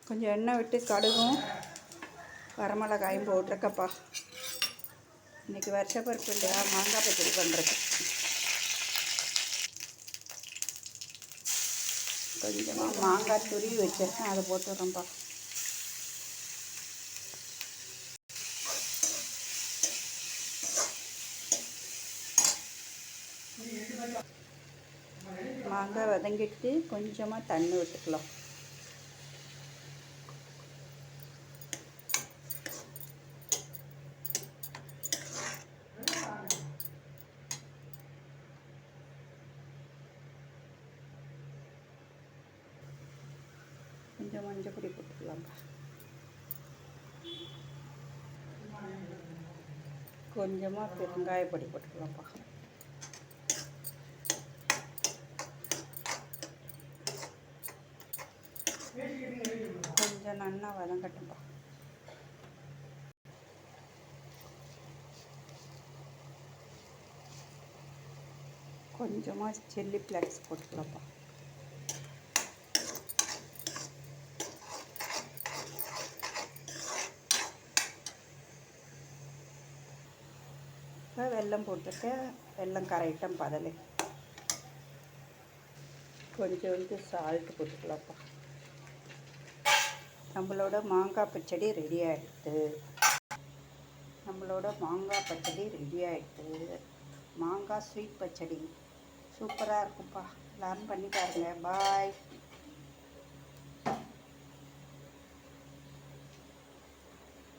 கொஞ்சம் எண்ணெய் விட்டு கடுகும் வரமிளகாயும் போட்டிருக்கப்பா. இன்றைக்கி வருஷப்பருப்பு இல்லையா, மாங்காய் பச்சடி பண்ணுறது. கொஞ்சமாக மாங்காய் துருவி வச்சுருக்கேன், அதை போட்டுடுறேன்ப்பா. மாங்காய் வதங்கிட்டு கொஞ்சமாக தண்ணி விட்டுக்கலாம். கொஞ்சம் மஞ்சள் பொடி போட்டுக்கலாம்ப்பா. கொஞ்சமாக பெருங்காய பொடி போட்டுக்கலாம்ப்பா. கொஞ்சம் நல்லா வதங்கட்டும்ப்பா. கொஞ்சமாக சில்லி ஃப்ளேக்ஸ் போட்டுக்கலாம்ப்பா. இப்போ வெல்லம் போட்டுட்டு வெல்லம் கரையிட்டம் பதலை. கொஞ்சோண்டு சால்ட்டு போட்டுக்கலாம்ப்பா. நம்மளோட மாங்காய் பச்சடி ரெடி ஆகிடுது. மாங்காய் ஸ்வீட் பச்சடி சூப்பராக இருக்கும்ப்பா. எல்லாரும் பண்ணி பாருங்கள். பாய்.